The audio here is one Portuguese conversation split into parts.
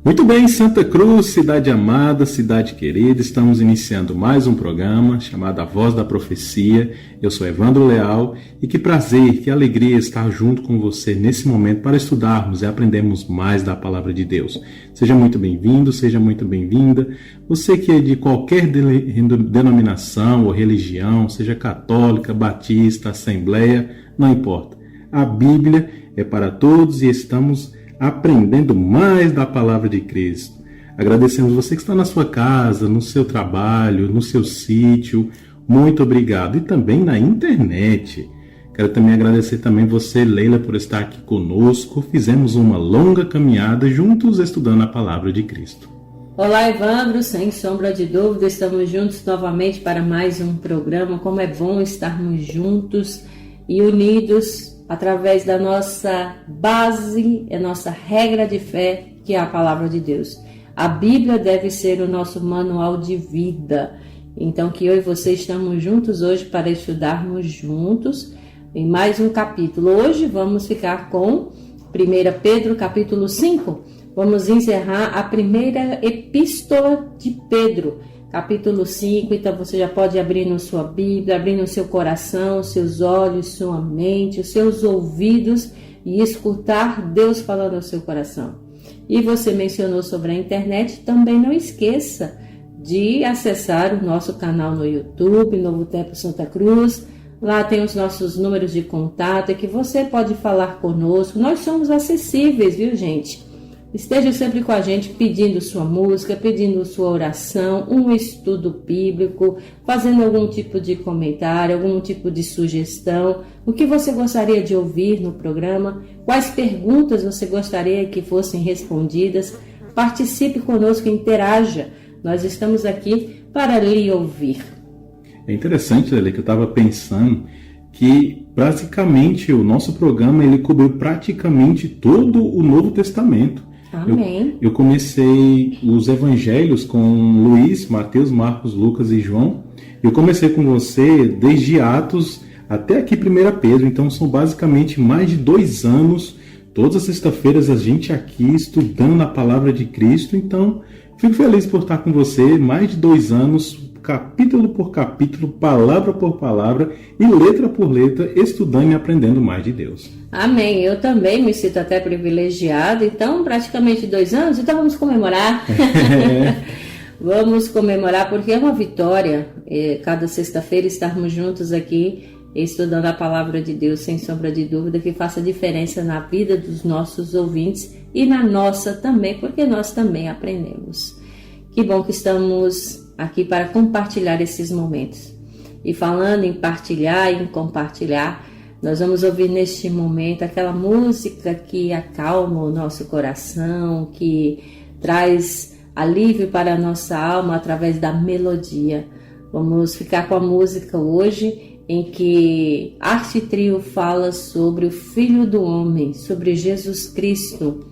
Muito bem, Santa Cruz, cidade amada, cidade querida, estamos iniciando mais um programa chamado A Voz da Profecia. Eu sou Evandro Leal e que prazer, que alegria estar junto com você nesse momento para estudarmos e aprendermos mais da Palavra de Deus. Seja muito bem-vindo, seja muito bem-vinda. Você que é de qualquer denominação ou religião, seja católica, batista, assembleia, não importa. A Bíblia é para todos e estamos aprendendo mais da Palavra de Cristo. Agradecemos você que está na sua casa, no seu trabalho, no seu sítio. Muito obrigado. E também na internet. Quero também agradecer também você, Leila, por estar aqui conosco. Fizemos uma longa caminhada juntos estudando a Palavra de Cristo. Olá, Evandro, sem sombra de dúvida, estamos juntos novamente para mais um programa. Como é bom estarmos juntos e unidos através da nossa base, a nossa regra de fé, que é a Palavra de Deus. A Bíblia deve ser o nosso manual de vida. Então, que eu e você estamos juntos hoje para estudarmos juntos em mais um capítulo. Hoje vamos ficar com 1 Pedro, capítulo 5. Vamos encerrar a primeira epístola de Pedro, capítulo 5, então você já pode abrir na sua Bíblia, abrir no seu coração, seus olhos, sua mente, os seus ouvidos e escutar Deus falando ao seu coração. E você mencionou sobre a internet, também não esqueça de acessar o nosso canal no YouTube, Novo Tempo Santa Cruz. Lá tem os nossos números de contato e que você pode falar conosco. Nós somos acessíveis, viu, gente? Esteja sempre com a gente pedindo sua música, pedindo sua oração, um estudo bíblico, fazendo algum tipo de comentário, algum tipo de sugestão, o que você gostaria de ouvir no programa, quais perguntas você gostaria que fossem respondidas. Participe conosco, interaja. Nós estamos aqui para lhe ouvir. É interessante, Lele, que eu estava pensando que basicamente o nosso programa ele cobriu praticamente todo o Novo Testamento. Amém. Eu comecei os evangelhos com Luís, Mateus, Marcos, Lucas e João. Eu comecei com você desde Atos até aqui 1 Pedro. Então são basicamente mais de 2 anos. Todas as sextas-feiras a gente aqui estudando a Palavra de Cristo. Então fico feliz por estar com você. Mais de 2 anos, capítulo por capítulo, palavra por palavra e letra por letra, estudando e aprendendo mais de Deus. Amém. Eu também me sinto até privilegiado. Então, praticamente 2 anos, então vamos comemorar. Vamos comemorar porque é uma vitória. Cada sexta-feira estarmos juntos aqui estudando a Palavra de Deus, sem sombra de dúvida, que faça diferença na vida dos nossos ouvintes e na nossa também, porque nós também aprendemos. Que bom que estamos aqui para compartilhar esses momentos. E falando em partilhar e em compartilhar, nós vamos ouvir neste momento aquela música que acalma o nosso coração, que traz alívio para a nossa alma através da melodia. Vamos ficar com a música hoje em que Arte Trio fala sobre o Filho do Homem, sobre Jesus Cristo,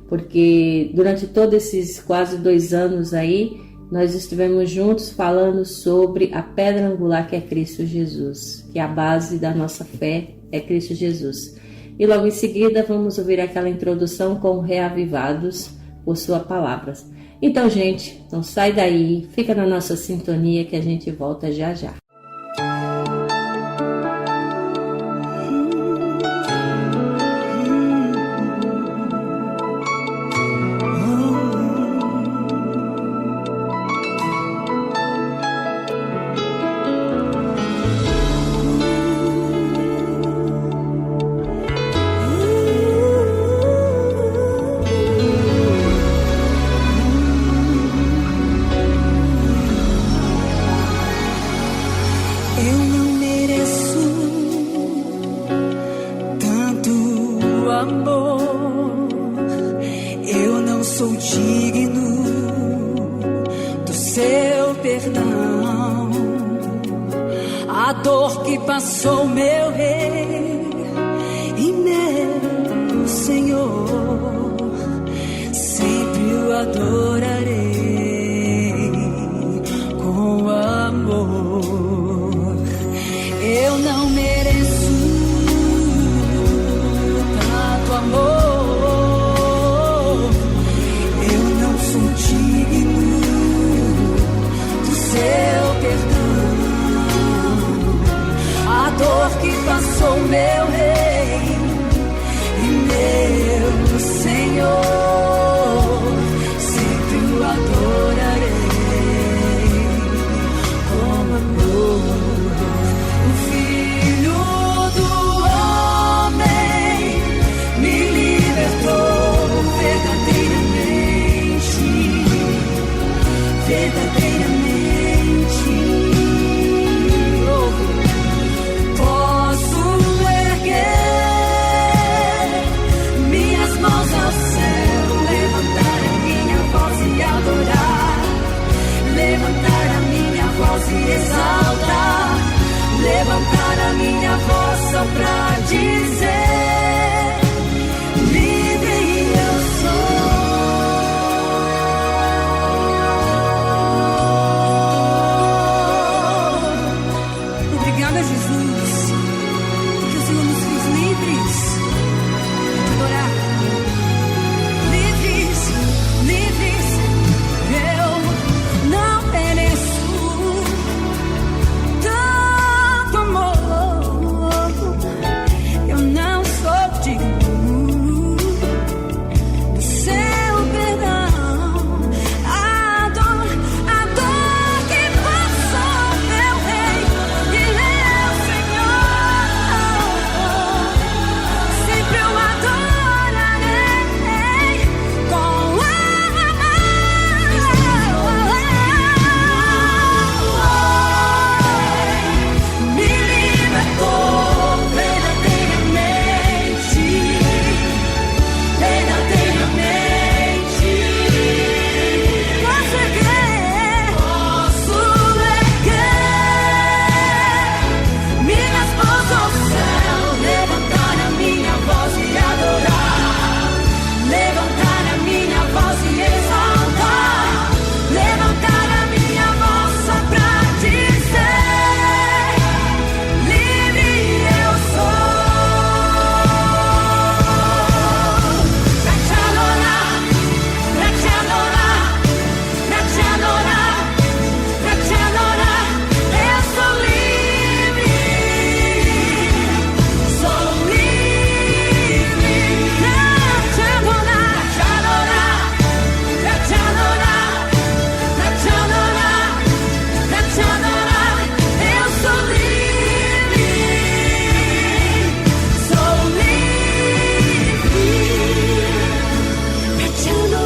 porque durante todos esses quase 2 anos aí, nós estivemos juntos falando sobre a pedra angular que é Cristo Jesus, que é a base da nossa fé, é Cristo Jesus. E logo em seguida vamos ouvir aquela introdução com Reavivados por sua palavra. Então, gente, não sai daí, fica na nossa sintonia que a gente volta já já. Eu não dor que passou, meu Rei e meu Senhor, sempre o adorarei com amor. O Filho do Homem me libertou verdadeiramente, verdadeiramente. Posso erguer minhas mãos ao céu, levantar a minha voz e adorar, levantar a minha voz e exaltar, levantar a minha voz só pra dizer: livre eu sou. Obrigada, Jesus, porque o Senhor nos fez livres de adorar. Livres, livres. Eu não mereço tanto amor. Eu não sou digno do seu perdão. A dor que passou, meu Rei e meu Senhor, sempre eu adorarei com amor. Me libertou verdadeiramente, verdadeiramente. Posso erguer minhas mãos ao céu, levantar a minha voz e adorar, levantar a minha voz e exaltar, levantar a minha voz só pra dizer: livre eu sou. Pra te adorar, pra te adorar, pra te adorar, pra te adorar, eu sou livre, sou livre. Pra te adorar, pra te adorar, pra te adorar, pra te adorar, eu sou livre, sou livre. Pra te adorar, pra te adorar, pra te adorar,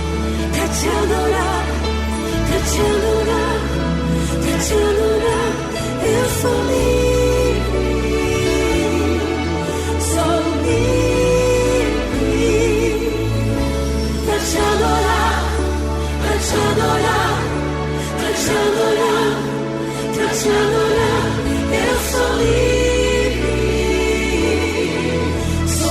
pra te adorar, eu sou livre, sou livre. Pra te adorar, pra te adorar, pra te adorar, pra te adorar, eu sou livre, sou livre. Pra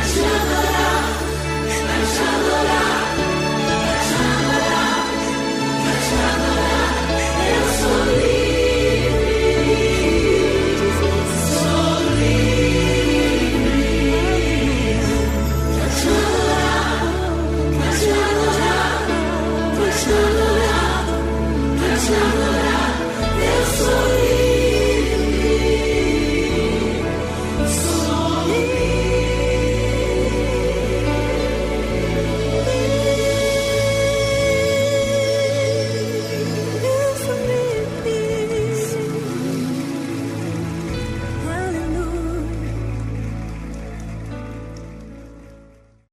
te adorar, pra te adorar, pra te adorar, pra te adorar, eu sou livre, sou livre. Pra te adorar, pra te adorar, pra te adorar, pra te adorar, eu sou livre, sou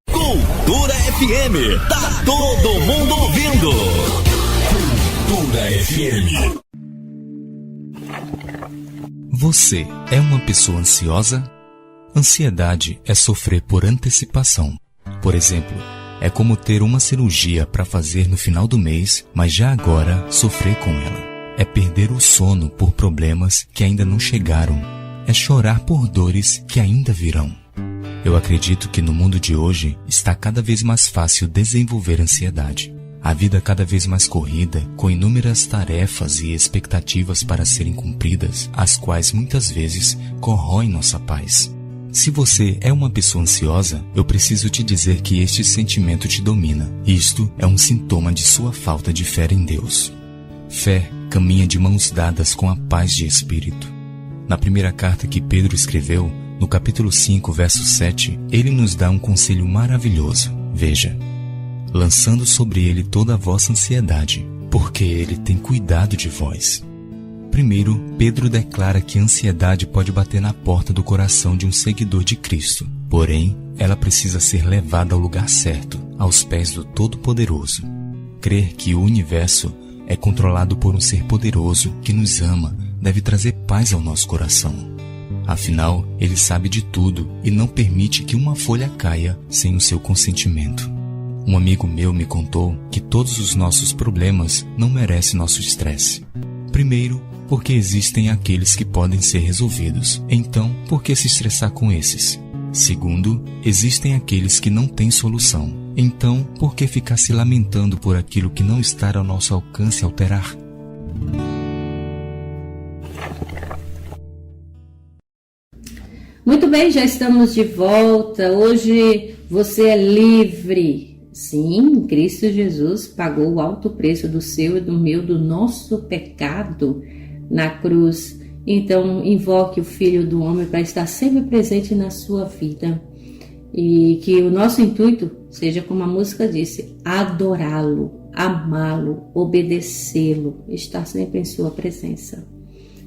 Cultura FM, tá todo mundo ouvindo. Cultura FM. Você é uma pessoa ansiosa? Ansiedade é sofrer por antecipação. Por exemplo, é como ter uma cirurgia para fazer no final do mês, mas já agora sofrer com ela. É perder o sono por problemas que ainda não chegaram. É chorar por dores que ainda virão. Eu acredito que no mundo de hoje está cada vez mais fácil desenvolver ansiedade. A vida cada vez mais corrida, com inúmeras tarefas e expectativas para serem cumpridas, as quais muitas vezes corroem nossa paz. Se você é uma pessoa ansiosa, eu preciso te dizer que este sentimento te domina. Isto é um sintoma de sua falta de fé em Deus. Fé caminha de mãos dadas com a paz de espírito. Na primeira carta que Pedro escreveu, no capítulo 5, verso 7, ele nos dá um conselho maravilhoso. Veja: lançando sobre ele toda a vossa ansiedade, porque ele tem cuidado de vós. Primeiro, Pedro declara que a ansiedade pode bater na porta do coração de um seguidor de Cristo. Porém, ela precisa ser levada ao lugar certo, aos pés do Todo-Poderoso. Crer que o universo é controlado por um ser poderoso que nos ama deve trazer paz ao nosso coração. Afinal, ele sabe de tudo e não permite que uma folha caia sem o seu consentimento. Um amigo meu me contou que todos os nossos problemas não merecem nosso estresse. Primeiro, porque existem aqueles que podem ser resolvidos. Então, por que se estressar com esses? Segundo, existem aqueles que não têm solução. Então, por que ficar se lamentando por aquilo que não está ao nosso alcance alterar? Muito bem, já estamos de volta. Hoje você é livre. Sim, Cristo Jesus pagou o alto preço do seu e do meu, do nosso pecado na cruz. Então, invoque o Filho do Homem para estar sempre presente na sua vida. E que o nosso intuito seja, como a música disse, adorá-lo, amá-lo, obedecê-lo, estar sempre em sua presença.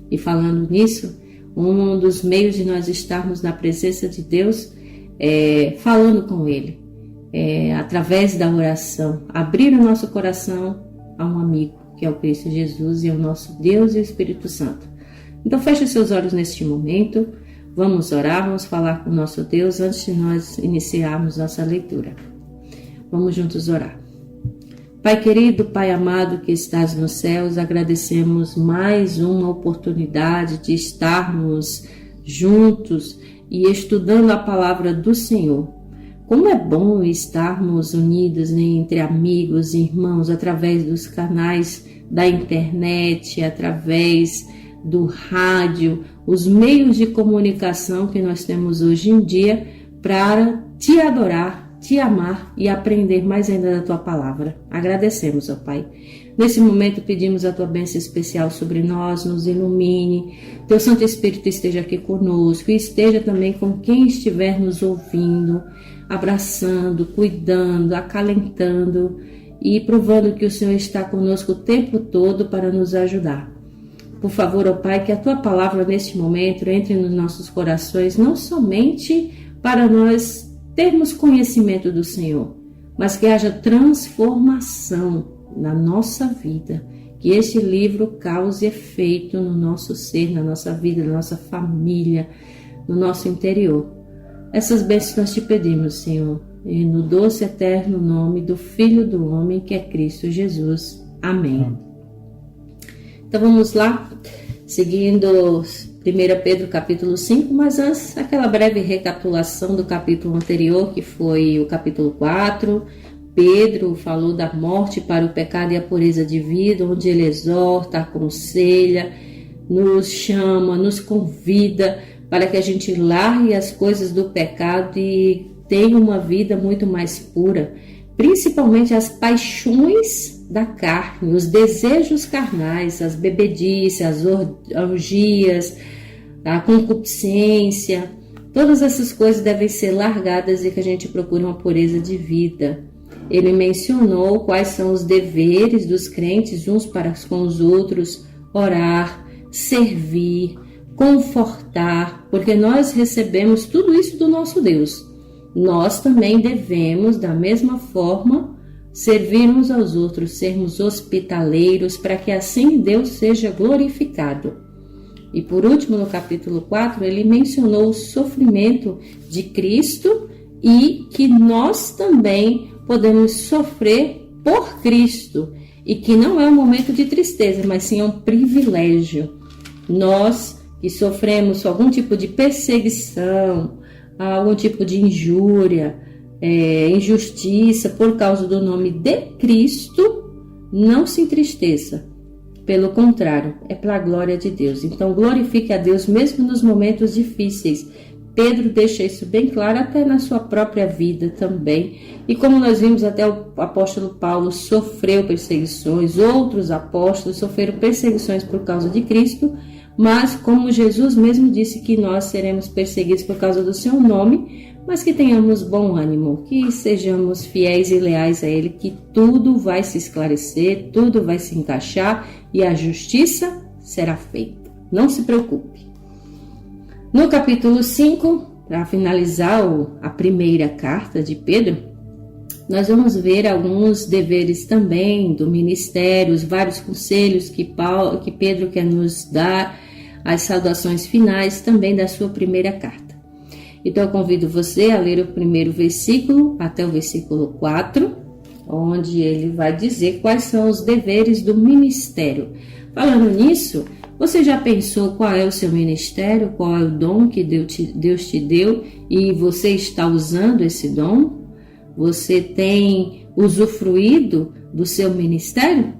E falando nisso, um dos meios de nós estarmos na presença de Deus é falando com Ele, através da oração, abrir o nosso coração a um amigo, que é o Cristo Jesus, e é o nosso Deus e o Espírito Santo. Então feche seus olhos neste momento, vamos orar, vamos falar com o nosso Deus antes de nós iniciarmos nossa leitura. Vamos juntos orar. Pai querido, Pai amado que estás nos céus, agradecemos mais uma oportunidade de estarmos juntos e estudando a palavra do Senhor. Como é bom estarmos unidos entre amigos e irmãos através dos canais da internet, através do rádio, os meios de comunicação que nós temos hoje em dia para te adorar, te amar e aprender mais ainda da tua palavra. Agradecemos, ó Pai. Nesse momento pedimos a tua bênção especial sobre nós, nos ilumine, teu Santo Espírito esteja aqui conosco e esteja também com quem estiver nos ouvindo, abraçando, cuidando, acalentando e provando que o Senhor está conosco o tempo todo para nos ajudar. Por favor, ó Pai, que a tua palavra neste momento entre nos nossos corações, não somente para nós termos conhecimento do Senhor, mas que haja transformação na nossa vida, que este livro cause efeito no nosso ser, na nossa vida, na nossa família, no nosso interior. Essas bênçãos nós te pedimos, Senhor, e no doce eterno nome do Filho do Homem, que é Cristo Jesus. Amém. Então vamos lá, seguindo 1 Pedro capítulo 5, mas antes aquela breve recapitulação do capítulo anterior, que foi o capítulo 4. Pedro falou da morte para o pecado e a pureza de vida, onde ele exorta, aconselha, nos chama, nos convida para que a gente largue as coisas do pecado e tenha uma vida muito mais pura, principalmente as paixões da carne, os desejos carnais, as bebedices, as orgias, a concupiscência, todas essas coisas devem ser largadas e que a gente procure uma pureza de vida. Ele mencionou quais são os deveres dos crentes uns para com os outros: orar, servir, confortar, porque nós recebemos tudo isso do nosso Deus. Nós também devemos, da mesma forma, servir uns aos outros, sermos hospitaleiros, para que assim Deus seja glorificado. E por último, no capítulo 4, ele mencionou o sofrimento de Cristo e que nós também podemos sofrer por Cristo, e que não é um momento de tristeza, mas sim é um privilégio. Nós que sofremos algum tipo de perseguição, algum tipo de injúria, injustiça por causa do nome de Cristo, não se entristeça. Pelo contrário, é para a glória de Deus. Então glorifique a Deus mesmo nos momentos difíceis. Pedro deixa isso bem claro até na sua própria vida também. E como nós vimos, até o apóstolo Paulo sofreu perseguições, outros apóstolos sofreram perseguições por causa de Cristo, mas como Jesus mesmo disse que nós seremos perseguidos por causa do seu nome, mas que tenhamos bom ânimo, que sejamos fiéis e leais a Ele, que tudo vai se esclarecer, tudo vai se encaixar e a justiça será feita. Não se preocupe. No capítulo 5, para finalizar a primeira carta de Pedro, nós vamos ver alguns deveres também do ministério, os vários conselhos que Pedro quer nos dar, as saudações finais também da sua primeira carta. Então eu convido você a ler o primeiro versículo até o versículo 4, onde ele vai dizer quais são os deveres do ministério. Falando nisso, você já pensou qual é o seu ministério, qual é o dom que Deus te deu e você está usando esse dom? Você tem usufruído do seu ministério?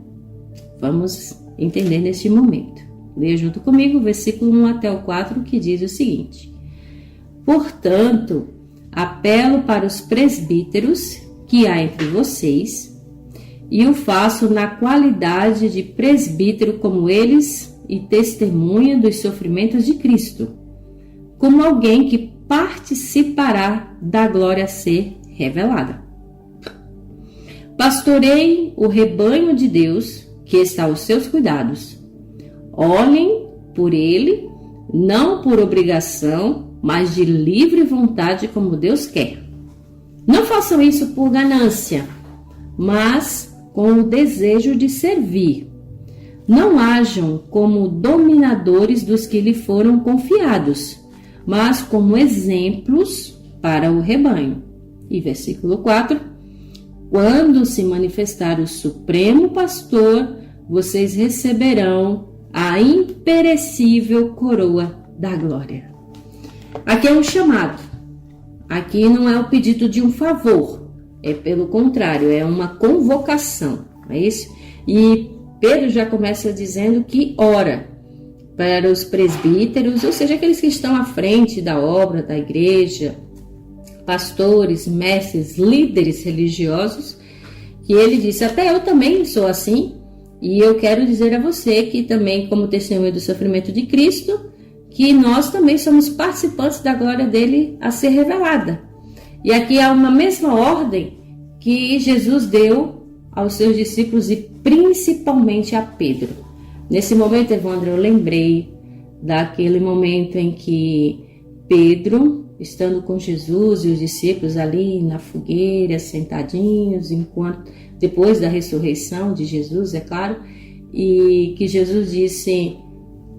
Vamos entender neste momento. Leia junto comigo o versículo 1 até o 4, que diz o seguinte: Portanto, apelo para os presbíteros que há entre vocês, e o faço na qualidade de presbítero como eles e testemunha dos sofrimentos de Cristo, como alguém que participará da glória a ser revelada. Pastoreiem o rebanho de Deus que está aos seus cuidados. Olhem por ele, não por obrigação, mas de livre vontade, como Deus quer. Não façam isso por ganância, mas com o desejo de servir. Não hajam como dominadores dos que lhe foram confiados, mas como exemplos para o rebanho. E versículo 4: Quando se manifestar o Supremo Pastor, vocês receberão a imperecível coroa da glória. Aqui é um chamado. Aqui não é o pedido de um favor. É pelo contrário, é uma convocação. É isso? E Pedro já começa dizendo que ora para os presbíteros, ou seja, aqueles que estão à frente da obra da igreja, pastores, mestres, líderes religiosos, que ele disse: até eu também sou assim, e eu quero dizer a você que também, como testemunha do sofrimento de Cristo, que nós também somos participantes da glória dele a ser revelada. E aqui há uma mesma ordem que Jesus deu aos seus discípulos e principalmente a Pedro. Nesse momento, Evandro, eu lembrei daquele momento em que Pedro, estando com Jesus e os discípulos ali na fogueira, sentadinhos, depois da ressurreição de Jesus, é claro, e que Jesus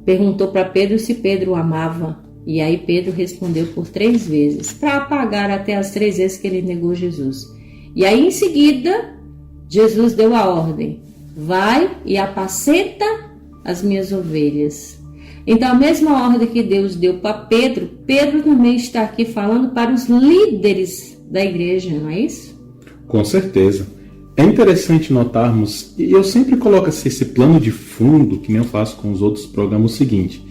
perguntou para Pedro se Pedro o amava, e aí Pedro respondeu por 3 vezes, para apagar até as 3 vezes que ele negou Jesus. E aí em seguida, Jesus deu a ordem: vai e apacenta as minhas ovelhas. Então a mesma ordem que Deus deu para Pedro, Pedro também está aqui falando para os líderes da igreja, não é isso? Com certeza. É interessante notarmos, e eu sempre coloco esse plano de fundo, que nem eu faço com os outros programas, o seguinte,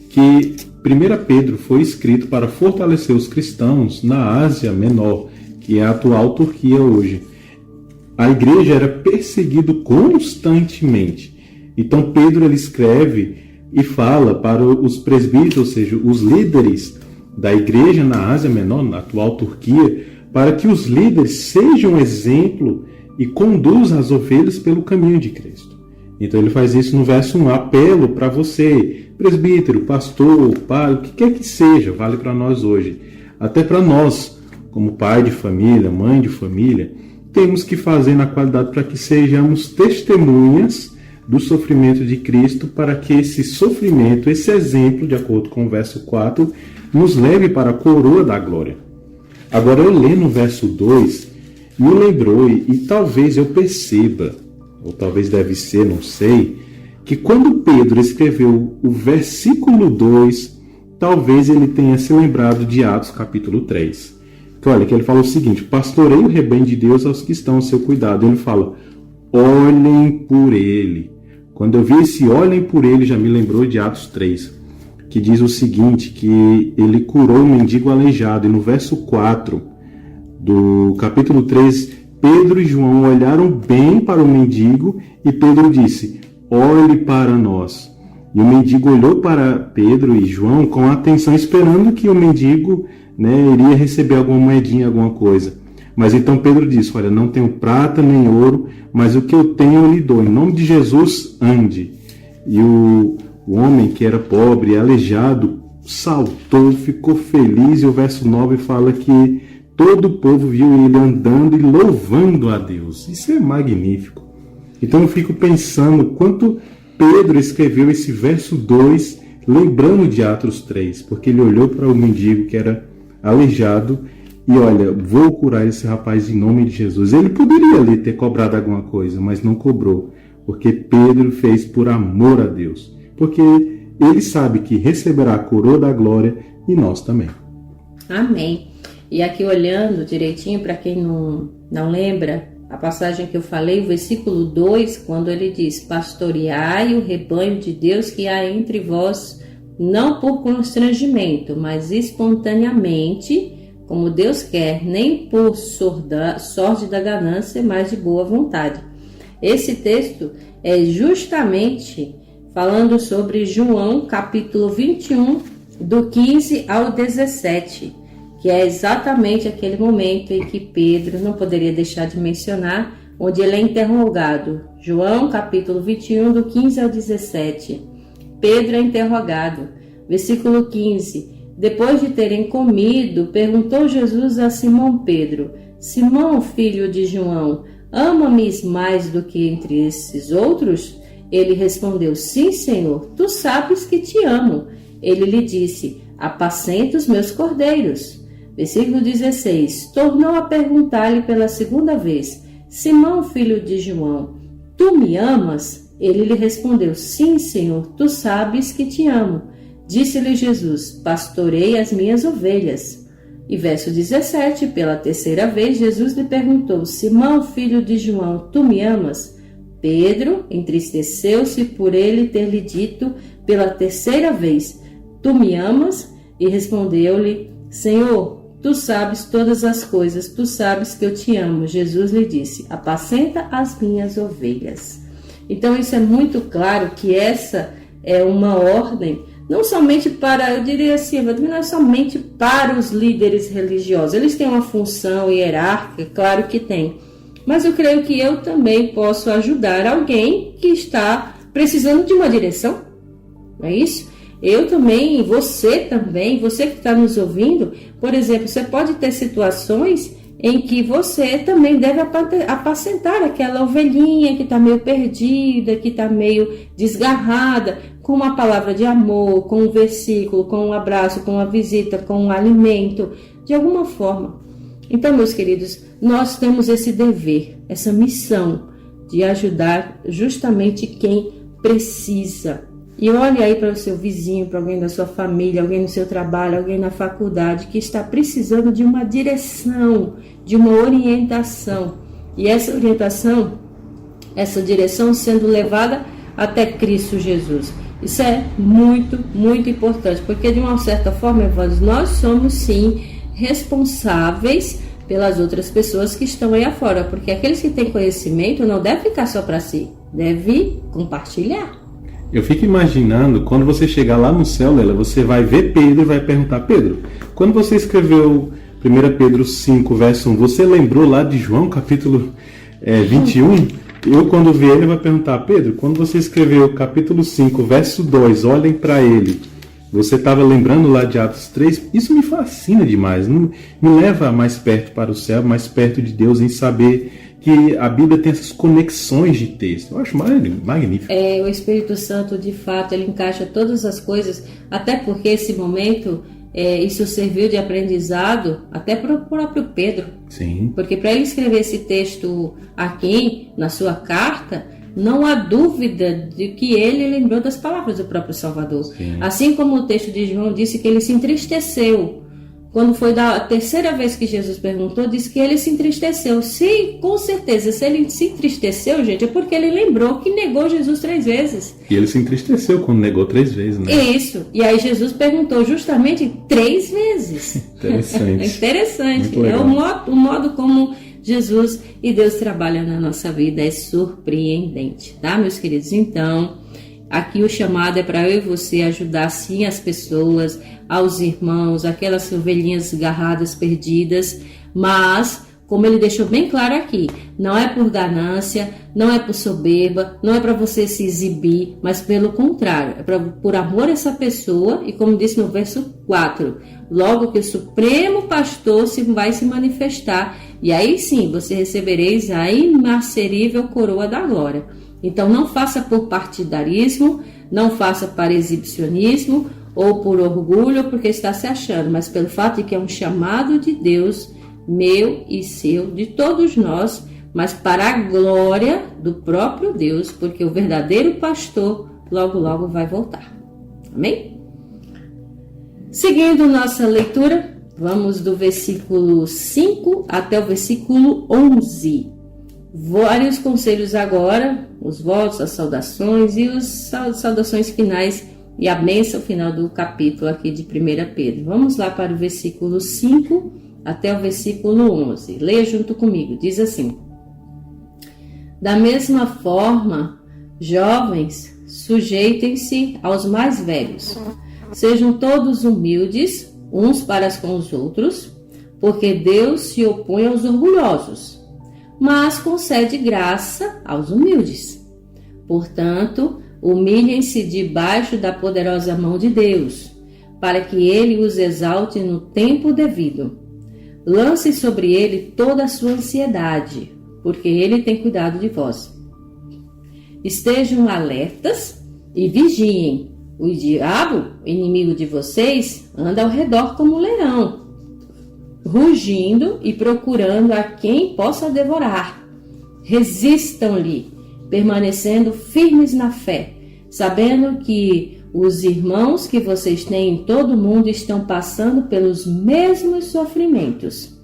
que 1 Pedro foi escrito para fortalecer os cristãos na Ásia Menor, que é a atual Turquia hoje. A igreja era perseguida constantemente. Então Pedro ele escreve e fala para os presbíteros, ou seja, os líderes da igreja na Ásia Menor, na atual Turquia, para que os líderes sejam exemplo e conduzam as ovelhas pelo caminho de Cristo. Então ele faz isso no verso 1, apelo para você, presbítero, pastor, pai, o que quer que seja, vale para nós hoje. Até para nós, como pai de família, mãe de família, temos que fazer na qualidade para que sejamos testemunhas do sofrimento de Cristo, para que esse sofrimento, esse exemplo, de acordo com o verso 4, nos leve para a coroa da glória. Agora eu leio no verso 2, me lembrou, e talvez eu perceba, ou talvez deve ser, não sei, que quando Pedro escreveu o versículo 2, talvez ele tenha se lembrado de Atos capítulo 3. Que olha, que ele fala o seguinte: pastoreie o rebanho de Deus aos que estão ao seu cuidado. Ele fala: olhem por ele. Quando eu vi esse olhem por ele, já me lembrou de Atos 3, que diz o seguinte, que ele curou um mendigo aleijado. E no verso 4 do capítulo 3, Pedro e João olharam bem para o mendigo e Pedro disse: olhe para nós. E o mendigo olhou para Pedro e João com atenção, esperando que o mendigo, iria receber alguma moedinha, alguma coisa. Mas então Pedro disse: olha, não tenho prata nem ouro, mas o que eu tenho eu lhe dou. Em nome de Jesus, ande. E o homem que era pobre e aleijado saltou, ficou feliz. E o verso 9 fala que todo o povo viu ele andando e louvando a Deus. Isso é magnífico. Então eu fico pensando quanto Pedro escreveu esse verso 2, lembrando de Atos 3, porque ele olhou para o mendigo que era aleijado e olha, vou curar esse rapaz em nome de Jesus. Ele poderia ali ter cobrado alguma coisa, mas não cobrou, porque Pedro fez por amor a Deus, porque ele sabe que receberá a coroa da glória e nós também. Amém. E aqui olhando direitinho, para quem não lembra, a passagem que eu falei, o versículo 2, quando ele diz: pastoreai o rebanho de Deus que há entre vós, não por constrangimento, mas espontaneamente, como Deus quer, nem por sorte da ganância, mas de boa vontade. Esse texto é justamente falando sobre João, capítulo 21, do 15 ao 17, que é exatamente aquele momento em que Pedro não poderia deixar de mencionar, onde ele é interrogado. João, capítulo 21, do 15 ao 17. Pedro é interrogado. Versículo 15. Depois de terem comido, perguntou Jesus a Simão Pedro: Simão, filho de João, ama-me mais do que entre esses outros? Ele respondeu: sim, Senhor, tu sabes que te amo. Ele lhe disse: apacenta os meus cordeiros. Versículo 16. Tornou a perguntar-lhe pela segunda vez: Simão, filho de João, tu me amas? Ele lhe respondeu: sim, Senhor, tu sabes que te amo. Disse-lhe Jesus: pastorei as minhas ovelhas. E verso 17, pela terceira vez, Jesus lhe perguntou: Simão, filho de João, tu me amas? Pedro entristeceu-se por ele ter lhe dito pela terceira vez: tu me amas? E respondeu-lhe: Senhor, tu sabes todas as coisas, tu sabes que eu te amo. Jesus lhe disse: apacenta as minhas ovelhas. Então isso é muito claro que essa é uma ordem, não somente para, eu diria assim, não é somente para os líderes religiosos. Eles têm uma função hierárquica, claro que tem. Mas eu creio que eu também posso ajudar alguém que está precisando de uma direção. Não é isso? Eu também, você que está nos ouvindo, por exemplo, você pode ter situações em que você também deve apacentar aquela ovelhinha que está meio perdida, que está meio desgarrada, com uma palavra de amor, com um versículo, com um abraço, com uma visita, com um alimento, de alguma forma. Então, meus queridos, nós temos esse dever, essa missão de ajudar justamente quem precisa. E olhe aí para o seu vizinho, para alguém da sua família, alguém no seu trabalho, alguém na faculdade que está precisando de uma direção, de uma orientação. E essa orientação, essa direção sendo levada até Cristo Jesus. Isso é muito, muito importante, porque de uma certa forma, Evandro, nós somos sim responsáveis pelas outras pessoas que estão aí afora, porque aqueles que têm conhecimento não devem ficar só para si, deve compartilhar. Eu fico imaginando, quando você chegar lá no céu, Lela, você vai ver Pedro e vai perguntar: Pedro, quando você escreveu 1 Pedro 5, verso 1, você lembrou lá de João, capítulo 21? Eu, quando vi ele, vai perguntar: Pedro, quando você escreveu capítulo 5, verso 2, olhem para ele, você estava lembrando lá de Atos 3? Isso me fascina demais, me leva mais perto para o céu, mais perto de Deus, em saber que a Bíblia tem essas conexões de texto. Eu acho magnífico. O Espírito Santo, de fato, ele encaixa todas as coisas, até porque esse momento, isso serviu de aprendizado até para o próprio Pedro. Sim. Porque para ele escrever esse texto aqui, na sua carta, não há dúvida de que ele lembrou das palavras do próprio Salvador. Sim. Assim como o texto de João disse que ele se entristeceu quando foi da terceira vez que Jesus perguntou, disse que ele se entristeceu. Com certeza, se ele se entristeceu, gente, é porque ele lembrou que negou Jesus 3 vezes. E ele se entristeceu quando negou 3 vezes, né? Isso. E aí Jesus perguntou justamente 3 vezes. Interessante. Interessante. Muito É legal. o modo como Jesus e Deus trabalham na nossa vida é surpreendente, tá, meus queridos? Então, aqui o chamado é para eu e você ajudar sim as pessoas, aos irmãos, aquelas ovelhinhas garradas, perdidas, mas, como ele deixou bem claro aqui, não é por ganância, não é por soberba, não é para você se exibir, mas pelo contrário, é por amor a essa pessoa, e como disse no verso 4, logo que o Supremo Pastor vai se manifestar, e aí sim você recebereis a imarcerível coroa da glória. Então não faça por partidarismo, não faça para exibicionismo ou por orgulho porque está se achando, mas pelo fato de que é um chamado de Deus, meu e seu, de todos nós, mas para a glória do próprio Deus, porque o verdadeiro pastor logo logo vai voltar. Amém? Seguindo nossa leitura, vamos do versículo 5 até o versículo 11. Vários conselhos agora, os votos, as saudações e as saudações finais e a bênção final do capítulo aqui de 1 Pedro. Vamos lá para o versículo 5 até o versículo 11. Leia junto comigo, diz assim: Da mesma forma, jovens, sujeitem-se aos mais velhos. Sejam todos humildes, uns para com os outros, porque Deus se opõe aos orgulhosos, mas concede graça aos humildes. Portanto, humilhem-se debaixo da poderosa mão de Deus, para que ele os exalte no tempo devido. Lance sobre ele toda a sua ansiedade, porque ele tem cuidado de vós. Estejam alertas e vigiem. O diabo, inimigo de vocês, anda ao redor como um leão, rugindo e procurando a quem possa devorar. Resistam-lhe, permanecendo firmes na fé, sabendo que os irmãos que vocês têm em todo o mundo estão passando pelos mesmos sofrimentos.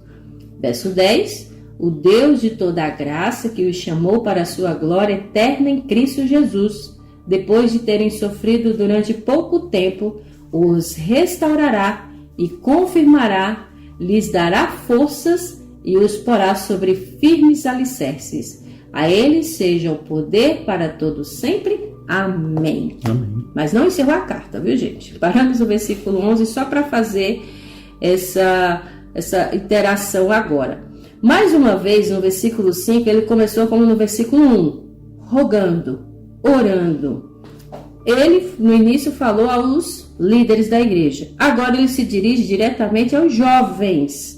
Verso 10. O Deus de toda a graça que os chamou para a sua glória eterna em Cristo Jesus, depois de terem sofrido durante pouco tempo, os restaurará e confirmará, lhes dará forças e os porá sobre firmes alicerces. A ele seja o poder para todos sempre. Amém. Amém. Mas não encerrou a carta, viu, gente? Paramos no versículo 11 só para fazer essa interação agora. Mais uma vez, no versículo 5, ele começou como no versículo 1, rogando, orando. Ele, no início, falou aos líderes da igreja. Agora ele se dirige diretamente aos jovens.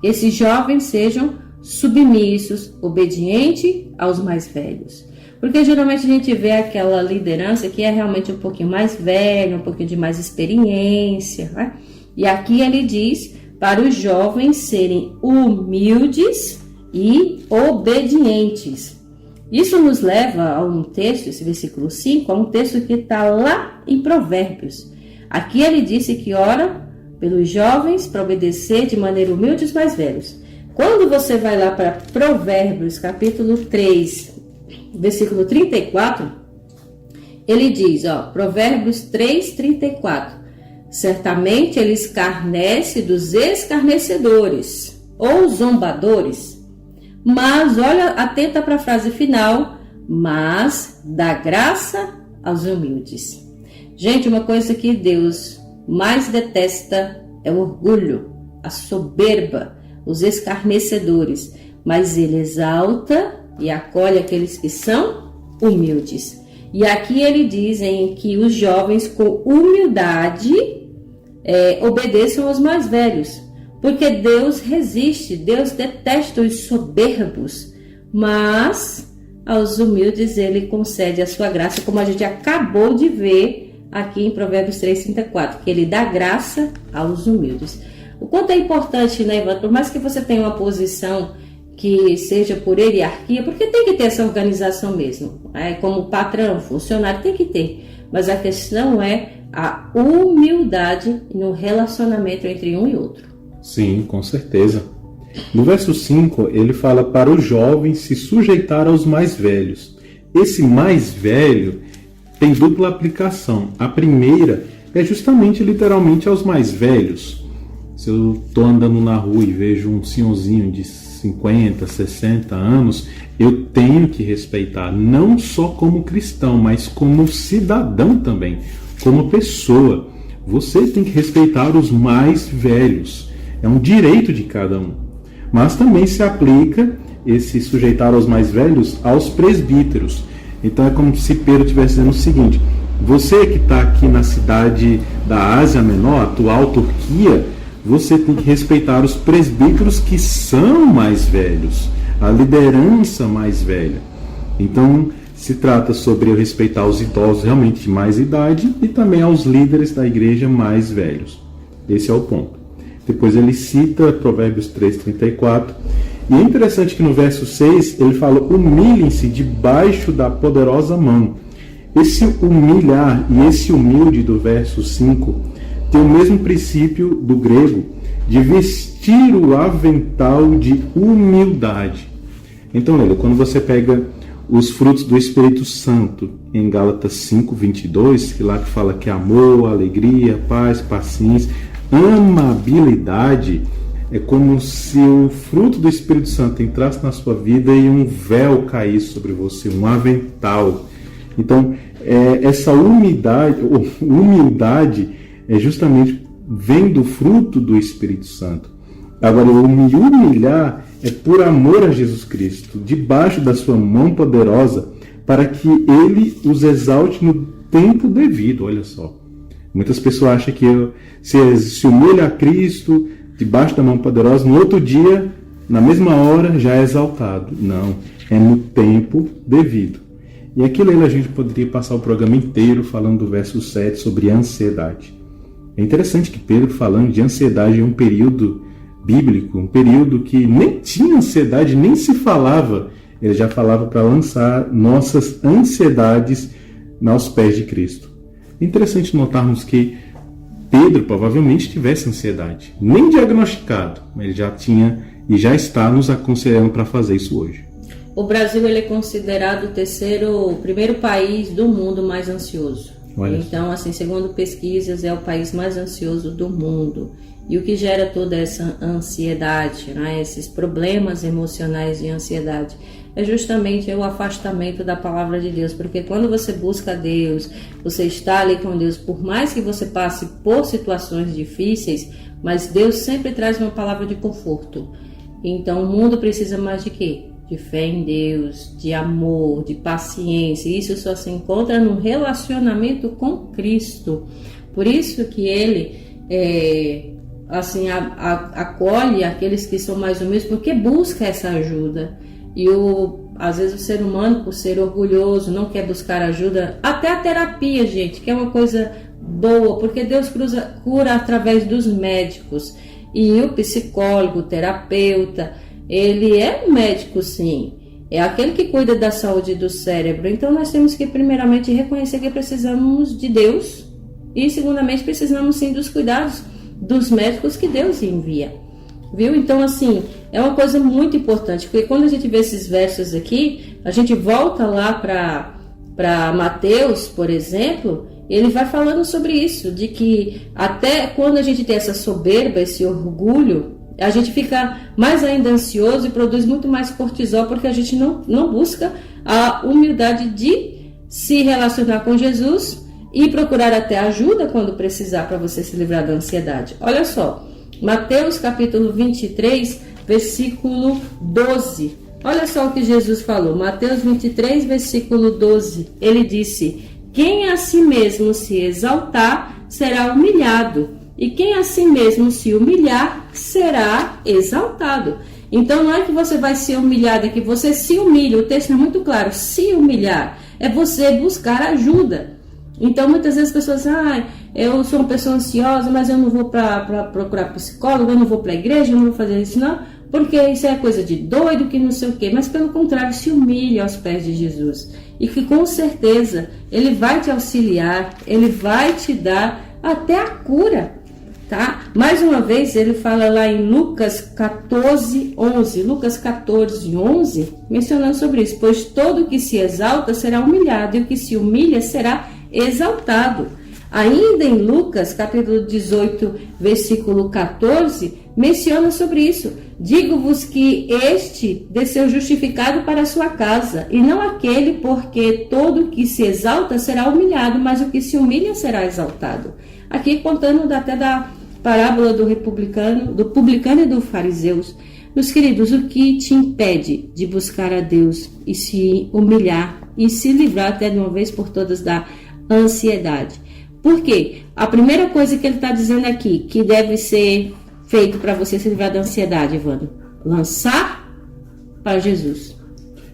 Esses jovens sejam submissos, obedientes aos mais velhos. Porque geralmente a gente vê aquela liderança que é realmente um pouquinho mais velha, um pouquinho de mais experiência, né? E aqui ele diz para os jovens serem humildes e obedientes. Isso nos leva a um texto, esse versículo 5, a um texto que está lá em Provérbios. Aqui ele disse que ora pelos jovens para obedecer de maneira humilde os mais velhos. Quando você vai lá para Provérbios, capítulo 3, versículo 34, ele diz, Provérbios 3, 34, certamente ele escarnece dos escarnecedores ou zombadores, mas, olha, atenta para a frase final, mas dá graça aos humildes. Gente, uma coisa que Deus mais detesta é o orgulho, a soberba, os escarnecedores, mas ele exalta e acolhe aqueles que são humildes. E aqui ele diz que os jovens com humildade obedeçam aos mais velhos, porque Deus resiste, Deus detesta os soberbos, mas aos humildes ele concede a sua graça, como a gente acabou de ver aqui em Provérbios 3:34, que ele dá graça aos humildes. O quanto é importante, né, Ivan? Por mais que você tenha uma posição que seja por hierarquia, porque tem que ter essa organização mesmo, como patrão, funcionário, tem que ter, mas a questão é a humildade no relacionamento entre um e outro. Sim, com certeza. No verso 5, ele fala para os jovens se sujeitar aos mais velhos. Esse mais velho tem dupla aplicação. A primeira é justamente, literalmente, aos mais velhos. Se eu estou andando na rua e vejo um senhorzinho de 50, 60 anos, eu tenho que respeitar, não só como cristão, mas como cidadão também, como pessoa. Você tem que respeitar os mais velhos. É um direito de cada um. Mas também se aplica esse sujeitar aos mais velhos aos presbíteros. Então é como se Pedro estivesse dizendo o seguinte: você que está aqui na cidade da Ásia Menor, atual Turquia, você tem que respeitar os presbíteros que são mais velhos, a liderança mais velha. Então se trata sobre eu respeitar os idosos realmente de mais idade e também aos líderes da igreja mais velhos. Esse é o ponto. Depois ele cita Provérbios 3:34. E é interessante que no verso 6 ele fala: humilhem-se debaixo da poderosa mão. Esse humilhar e esse humilde do verso 5 tem o mesmo princípio do grego de vestir o avental de humildade. Então, Lelo, quando você pega os frutos do Espírito Santo em Gálatas 5:22, que lá que fala que é amor, alegria, paz, paciência, amabilidade, é como se o fruto do Espírito Santo entrasse na sua vida e um véu caísse sobre você, um avental. Então, essa humildade é justamente vem do fruto do Espírito Santo. Agora, o me humilhar é por amor a Jesus Cristo, debaixo da sua mão poderosa, para que Ele os exalte no tempo devido. Olha só. Muitas pessoas acham que se humilha a Cristo, debaixo da mão poderosa, no outro dia, na mesma hora, já é exaltado. Não, é no tempo devido. E aqui, Leila, a gente poderia passar o programa inteiro falando do verso 7 sobre ansiedade. É interessante que Pedro, falando de ansiedade em um período bíblico, um período que nem tinha ansiedade, nem se falava, ele já falava para lançar nossas ansiedades aos pés de Cristo. É interessante notarmos que Pedro provavelmente tivesse ansiedade, nem diagnosticado, mas ele já tinha e já está nos aconselhando para fazer isso hoje. O Brasil ele é considerado o primeiro país do mundo mais ansioso. Olha. Então, assim, segundo pesquisas, é o país mais ansioso do mundo. E o que gera toda essa ansiedade, né, esses problemas emocionais de ansiedade, é justamente o afastamento da palavra de Deus. Porque quando você busca Deus, você está ali com Deus, por mais que você passe por situações difíceis, mas Deus sempre traz uma palavra de conforto. Então, o mundo precisa mais de quê? De fé em Deus, de amor, de paciência. Isso só se encontra num relacionamento com Cristo. Por isso que Ele acolhe aqueles que são mais humildes, porque busca essa ajuda. E às vezes o ser humano, por ser orgulhoso, não quer buscar ajuda. Até a terapia, gente, que é uma coisa boa, porque Deus cura através dos médicos. E o psicólogo, o terapeuta, ele é um médico, sim. É aquele que cuida da saúde do cérebro. Então nós temos que primeiramente reconhecer que precisamos de Deus. E segundamente precisamos sim dos cuidados dos médicos que Deus envia. Viu? Então assim, é uma coisa muito importante. Porque quando a gente vê esses versos aqui, a gente volta lá para Mateus, por exemplo, ele vai falando sobre isso. De que até quando a gente tem essa soberba, esse orgulho, a gente fica mais ainda ansioso e produz muito mais cortisol, porque a gente não busca a humildade de se relacionar com Jesus e procurar até ajuda quando precisar, para você se livrar da ansiedade. Olha só, Mateus capítulo 23, versículo 12. Olha só o que Jesus falou. Mateus 23, versículo 12. Ele disse: quem a si mesmo se exaltar será humilhado, e quem a si mesmo se humilhar será exaltado. Então não é que você vai ser humilhado, é que você se humilha. O texto é muito claro. Se humilhar é você buscar ajuda. Então muitas vezes as pessoas eu sou uma pessoa ansiosa, mas eu não vou para procurar psicólogo, eu não vou para a igreja, eu não vou fazer isso não, porque isso é coisa de doido, que não sei o quê. Mas pelo contrário, se humilhe aos pés de Jesus, e que com certeza Ele vai te auxiliar, Ele vai te dar até a cura. tá? Mais uma vez, ele fala lá em Lucas 14:11. Lucas 14:11, mencionando sobre isso. Pois todo o que se exalta será humilhado, e o que se humilha será exaltado. Ainda em Lucas, capítulo 18, versículo 14, menciona sobre isso. Digo-vos que este desceu justificado para a sua casa, e não aquele, porque todo o que se exalta será humilhado, mas o que se humilha será exaltado. Aqui contando até da parábola do publicano e do fariseus. Meus queridos, o que te impede de buscar a Deus e se humilhar e se livrar até de uma vez por todas da ansiedade? Por quê? A primeira coisa que ele está dizendo aqui, que deve ser feito para você se livrar da ansiedade, Evandro, lançar para Jesus.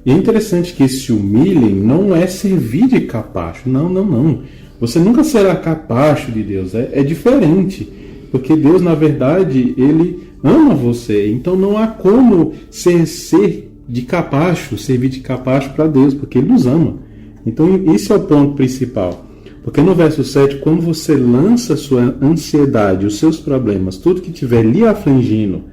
E é interessante que esse humilhem não é servir de capacho. Não. Você nunca será capacho de Deus. É diferente. Porque Deus, na verdade, Ele ama você. Então não há como ser de capacho, servir de capacho para Deus, porque Ele nos ama. Então esse é o ponto principal. Porque no verso 7, quando você lança a sua ansiedade, os seus problemas, tudo que estiver lhe afligindo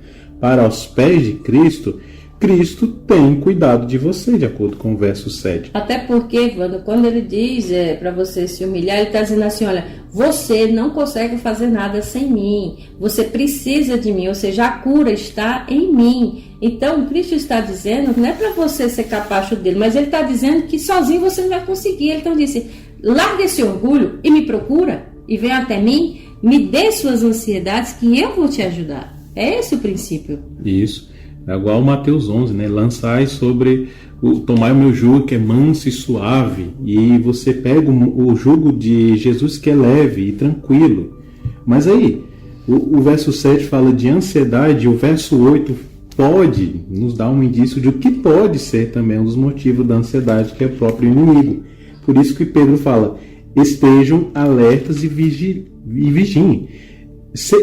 para os pés de Cristo, Cristo tem cuidado de você, de acordo com o verso 7. Até porque, Wanda, quando ele diz para você se humilhar, ele está dizendo assim, olha, você não consegue fazer nada sem mim, você precisa de mim, ou seja, a cura está em mim. Então, Cristo está dizendo, não é para você ser capacho dele, mas ele está dizendo que sozinho você não vai conseguir. Ele então disse, larga esse orgulho e me procura, e vem até mim, me dê suas ansiedades que eu vou te ajudar. É esse o princípio. Isso. É igual Mateus 11, né? Lançai tomai o meu jugo que é manso e suave, e você pega o jugo de Jesus que é leve e tranquilo. Mas aí, o verso 7 fala de ansiedade, e o verso 8 pode nos dar um indício de o que pode ser também um dos motivos da ansiedade, que é o próprio inimigo. Por isso que Pedro fala, estejam alertas e vigiem.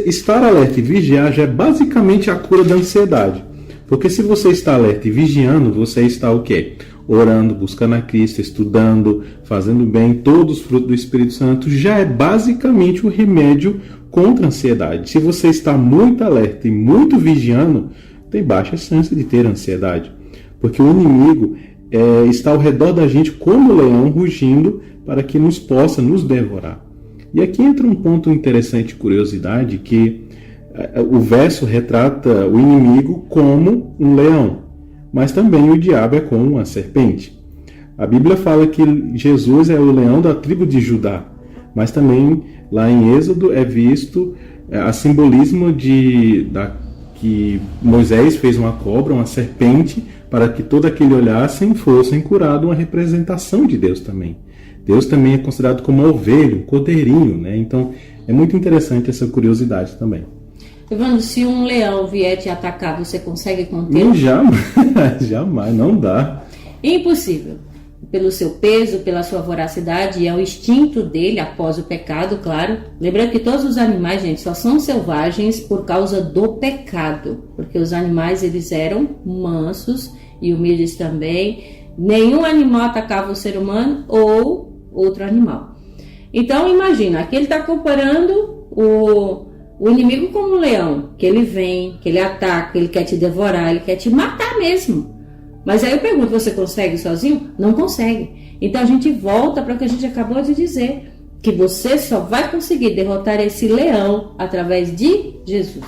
Estar alerta e vigiar já é basicamente a cura da ansiedade. Porque se você está alerta e vigiando, você está o quê? Orando, buscando a Cristo, estudando, fazendo bem, todos os frutos do Espírito Santo, já é basicamente o remédio contra a ansiedade. Se você está muito alerta e muito vigiando, tem baixa chance de ter ansiedade. Porque o inimigo está ao redor da gente como um leão rugindo para que nos possa nos devorar. E aqui entra um ponto interessante, curiosidade, que o verso retrata o inimigo como um leão, mas também o diabo é como uma serpente. A Bíblia fala que Jesus é o leão da tribo de Judá, mas também lá em Êxodo é visto a simbolismo que Moisés fez uma cobra, uma serpente, para que todo aquele olhassem fossem curado, uma representação de Deus também. Deus também é considerado como uma ovelha, um cordeirinho, né? Então é muito interessante essa curiosidade também. Evandro, se um leão vier te atacar, você consegue conter? Jamais, não dá. Impossível. Pelo seu peso, pela sua voracidade, é o instinto dele após o pecado, claro. Lembrando que todos os animais, gente, só são selvagens por causa do pecado. Porque os animais, eles eram mansos e humildes também. Nenhum animal atacava o ser humano ou outro animal. Então, imagina, aqui ele está comparando o inimigo como um leão, que ele vem, que ele ataca, ele quer te devorar, ele quer te matar mesmo. Mas aí eu pergunto, você consegue sozinho? Não consegue. Então a gente volta para o que a gente acabou de dizer, que você só vai conseguir derrotar esse leão através de Jesus.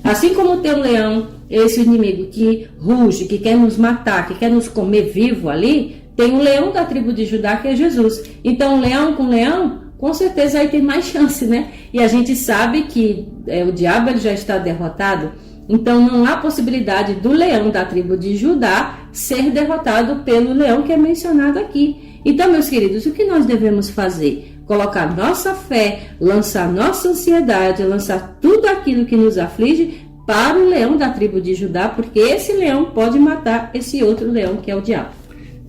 Assim como tem um leão, esse inimigo que ruge, que quer nos matar, que quer nos comer vivo ali, tem um leão da tribo de Judá que é Jesus. Então leão com leão, com certeza aí tem mais chance, né? E a gente sabe que o diabo ele já está derrotado, então não há possibilidade do leão da tribo de Judá ser derrotado pelo leão que é mencionado aqui. Então, meus queridos, o que nós devemos fazer? Colocar nossa fé, lançar nossa ansiedade, lançar tudo aquilo que nos aflige para o leão da tribo de Judá, porque esse leão pode matar esse outro leão que é o diabo.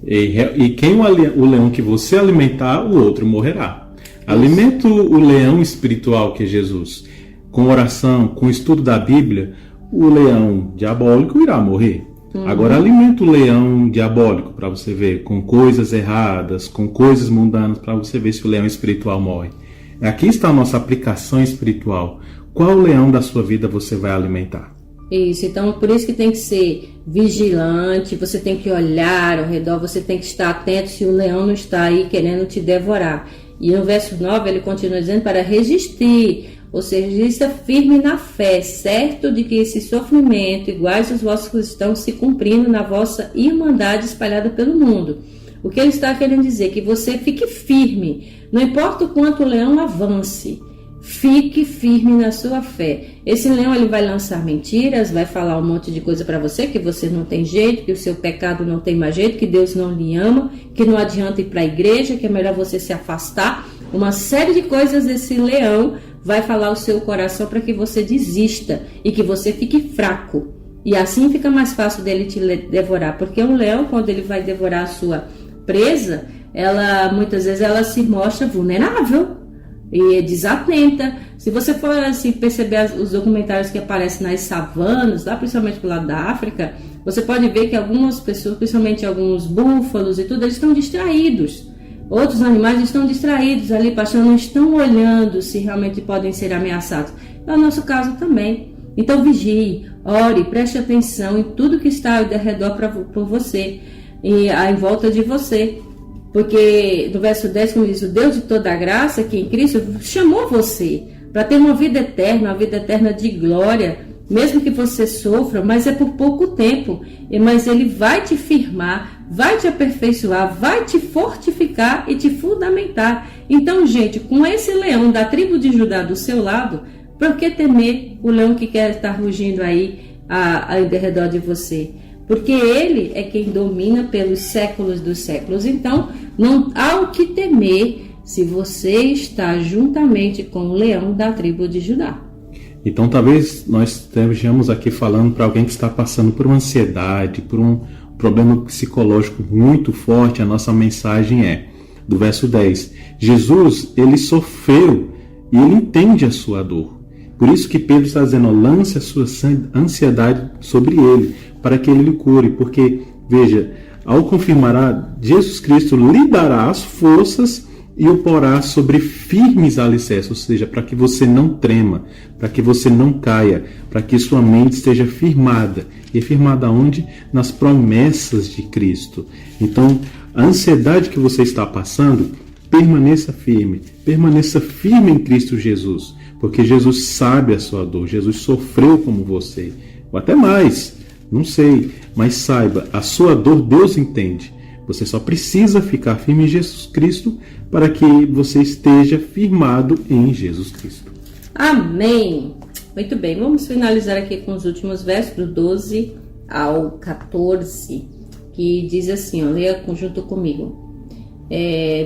E quem o leão que você alimentar, o outro morrerá. Alimento o leão espiritual que é Jesus, com oração, com estudo da Bíblia, o leão diabólico irá morrer. Agora alimenta o leão diabólico para você ver, com coisas erradas, com coisas mundanas, para você ver se o leão espiritual morre. Aqui está a nossa aplicação espiritual. qual leão da sua vida você vai alimentar? Isso, então por isso que tem que ser vigilante, você tem que olhar ao redor, você tem que estar atento se o leão não está aí querendo te devorar. E no verso 9 ele continua dizendo para resistir, ou seja, resista firme na fé, certo de que esse sofrimento, iguais os vossos, estão se cumprindo na vossa irmandade espalhada pelo mundo. O que ele está querendo dizer? Que você fique firme, não importa o quanto o leão avance. Fique firme na sua fé. Esse leão ele vai lançar mentiras, vai falar um monte de coisa para você, que você não tem jeito, que o seu pecado não tem mais jeito, que Deus não lhe ama, que não adianta ir para a igreja, que é melhor você se afastar. Uma série de coisas esse leão vai falar ao seu coração para que você desista e que você fique fraco. E assim fica mais fácil dele te devorar, porque um leão, quando ele vai devorar a sua presa, muitas vezes ela se mostra vulnerável e desatenta. Se você for assim, perceber os documentários que aparecem nas savanas, lá principalmente pro lado da África, você pode ver que algumas pessoas, principalmente alguns búfalos e tudo, eles estão distraídos. Outros animais estão distraídos ali, pastor, não estão olhando se realmente podem ser ameaçados. É o nosso caso também. Então vigie, ore, preste atenção em tudo que está ao redor por você e em volta de você. Porque no verso 10, como diz, o Deus de toda a graça, que em Cristo chamou você para ter uma vida eterna de glória, mesmo que você sofra, mas é por pouco tempo. Mas Ele vai te firmar, vai te aperfeiçoar, vai te fortificar e te fundamentar. Então, gente, com esse leão da tribo de Judá do seu lado, por que temer o leão que quer estar rugindo aí ao redor de você? Porque ele é quem domina pelos séculos dos séculos. Então, não há o que temer se você está juntamente com o leão da tribo de Judá. Então, talvez nós estejamos aqui falando para alguém que está passando por uma ansiedade, por um problema psicológico muito forte. A nossa mensagem é, do verso 10, Jesus, ele sofreu e ele entende a sua dor. Por isso que Pedro está dizendo, lance a sua ansiedade sobre ele, para que ele lhe cure. Porque, veja, ao confirmar, Jesus Cristo lhe dará as forças e o porá sobre firmes alicerces, ou seja, para que você não trema, para que você não caia, para que sua mente esteja firmada. E firmada onde? Nas promessas de Cristo. Então, a ansiedade que você está passando, permaneça firme em Cristo Jesus, porque Jesus sabe a sua dor, Jesus sofreu como você, ou até mais, não sei, mas saiba, a sua dor Deus entende. Você só precisa ficar firme em Jesus Cristo para que você esteja firmado em Jesus Cristo. Amém! Muito bem, vamos finalizar aqui com os últimos versos, do 12 ao 14, que diz assim, ó, leia junto comigo.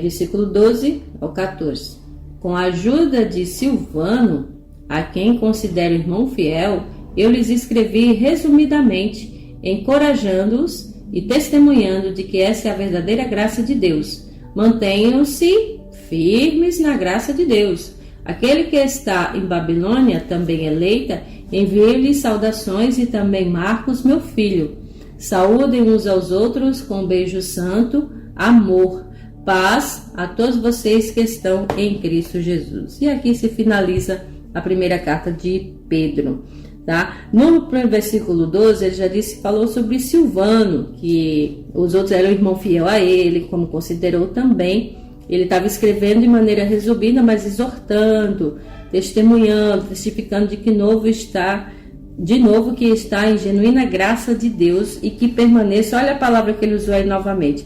Versículo 12 ao 14. Com a ajuda de Silvano, a quem considero irmão fiel, eu lhes escrevi resumidamente, encorajando-os e testemunhando de que essa é a verdadeira graça de Deus. Mantenham-se firmes na graça de Deus. Aquele que está em Babilônia, também eleita, envio-lhe saudações e também Marcos, meu filho. Saúdem uns aos outros com um beijo santo, amor, paz a todos vocês que estão em Cristo Jesus. E aqui se finaliza a primeira carta de Pedro. Tá? No versículo 12, ele já falou sobre Silvano, que os outros eram irmão fiel a ele, como considerou também. Ele estava escrevendo de maneira resumida, mas exortando, testemunhando, testificando de que que está em genuína graça de Deus e que permaneça. Olha a palavra que ele usou aí novamente,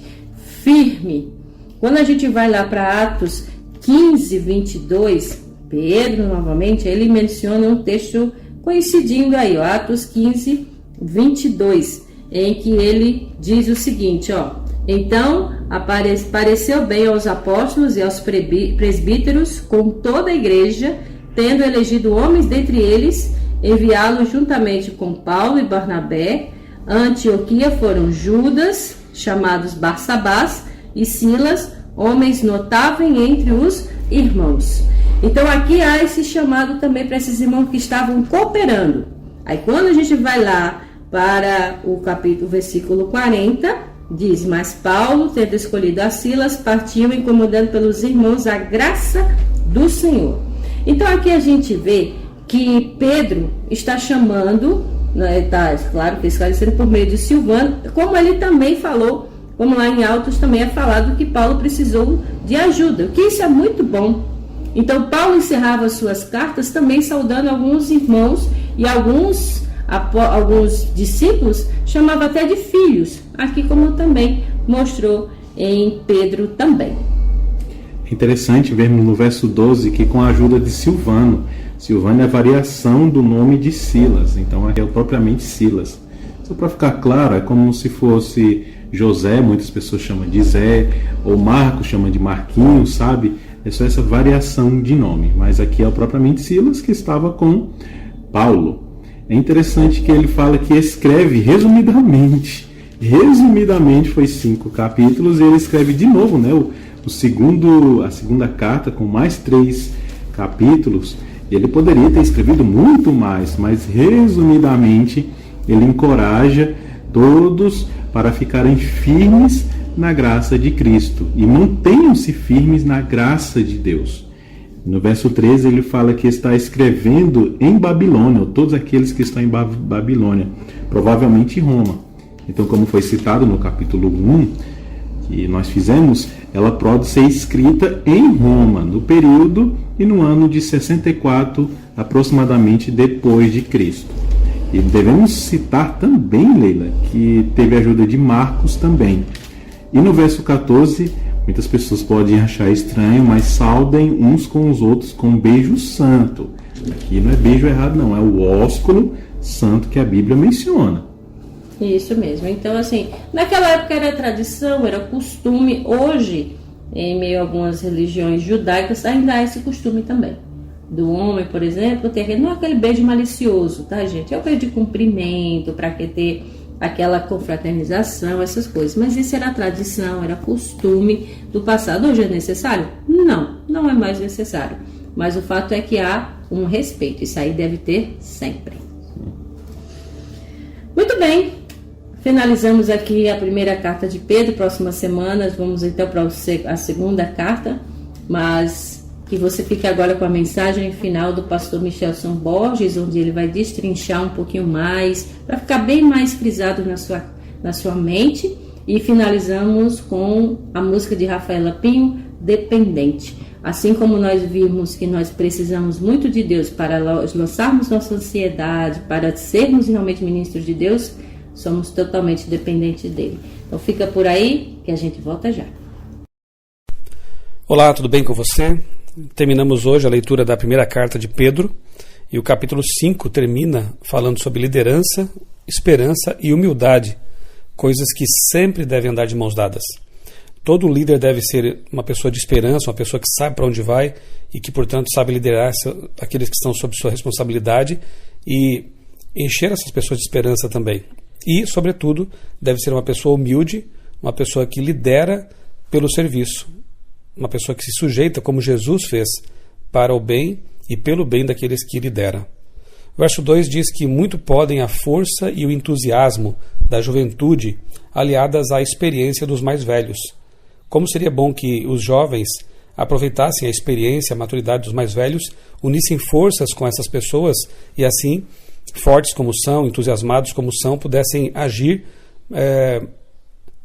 firme. Quando a gente vai lá para Atos 15, 22, Pedro novamente, ele menciona um texto coincidindo aí, ó, Atos 15, 22, em que ele diz o seguinte, ó, então pareceu bem aos apóstolos e aos presbíteros com toda a igreja, tendo elegido homens dentre eles, enviá-los juntamente com Paulo e Barnabé. A Antioquia foram Judas, chamados Barsabás, e Silas, homens notáveis entre os irmãos. Então aqui há esse chamado também para esses irmãos que estavam cooperando. Aí quando a gente vai lá para o versículo 40, diz, mas Paulo, tendo escolhido a Silas, partiu incomodando pelos irmãos a graça do Senhor. Então aqui a gente vê que Pedro está chamando, né, tá, claro que esclarecendo por meio de Silvano, como ele também falou, como lá em Atos também é falado que Paulo precisou de ajuda, que isso é muito bom. Então Paulo encerrava suas cartas também saudando alguns irmãos e alguns discípulos chamava até de filhos, aqui como também mostrou em Pedro também. É interessante vermos no verso 12 que com a ajuda de Silvano é a variação do nome de Silas, então aqui é propriamente Silas. Só para ficar claro, é como se fosse José, muitas pessoas chamam de Zé, ou Marcos chamam de Marquinhos, sabe? É só essa variação de nome, mas aqui é propriamente Silas que estava com Paulo. É interessante que ele fala que escreve resumidamente foi 5 capítulos, e ele escreve de novo, né, a segunda carta com mais 3 capítulos. Ele poderia ter escrevido muito mais, mas resumidamente ele encoraja todos para ficarem firmes na graça de Cristo e mantenham-se firmes na graça de Deus. No verso 13 ele fala que está escrevendo em Babilônia, ou todos aqueles que estão em Babilônia, provavelmente em Roma. Então, como foi citado no capítulo 1 que nós fizemos, ela pode ser escrita em Roma, no período e no ano de 64, aproximadamente depois de Cristo. E devemos citar também, Leila, que teve a ajuda de Marcos também. E no verso 14, muitas pessoas podem achar estranho, mas saudem uns com os outros com um beijo santo. Aqui não é beijo errado, não, é o ósculo santo que a Bíblia menciona. Isso mesmo. Então, assim, naquela época era tradição, era costume. Hoje, em meio a algumas religiões judaicas, ainda há esse costume também. Do homem, por exemplo, não é aquele beijo malicioso, tá, gente? É o beijo de cumprimento, para ter aquela confraternização, essas coisas. Mas isso era tradição, era costume do passado. Hoje é necessário? Não, não é mais necessário. Mas o fato é que há um respeito. Isso aí deve ter sempre. Muito bem. Finalizamos aqui a primeira carta de Pedro. Próximas semanas vamos então para a segunda carta, mas que você fique agora com a mensagem final do pastor Michelson Borges, onde ele vai destrinchar um pouquinho mais, para ficar bem mais frisado na sua mente. E finalizamos com a música de Rafaela Pinho, Dependente. Assim como nós vimos que nós precisamos muito de Deus para lançarmos nossa ansiedade, para sermos realmente ministros de Deus, somos totalmente dependentes dele. Então fica por aí que a gente volta já. Olá, tudo bem com você? Terminamos hoje a leitura da primeira carta de Pedro e o capítulo 5 termina falando sobre liderança, esperança e humildade, coisas que sempre devem andar de mãos dadas. Todo líder deve ser uma pessoa de esperança, uma pessoa que sabe para onde vai e que, portanto, sabe liderar aqueles que estão sob sua responsabilidade e encher essas pessoas de esperança também. E, sobretudo, deve ser uma pessoa humilde, uma pessoa que lidera pelo serviço, uma pessoa que se sujeita, como Jesus fez, para o bem e pelo bem daqueles que lidera. O verso 2 diz que muito podem a força e o entusiasmo da juventude aliadas à experiência dos mais velhos. Como seria bom que os jovens aproveitassem a experiência, a maturidade dos mais velhos, unissem forças com essas pessoas e assim, fortes como são, entusiasmados como são, pudessem agir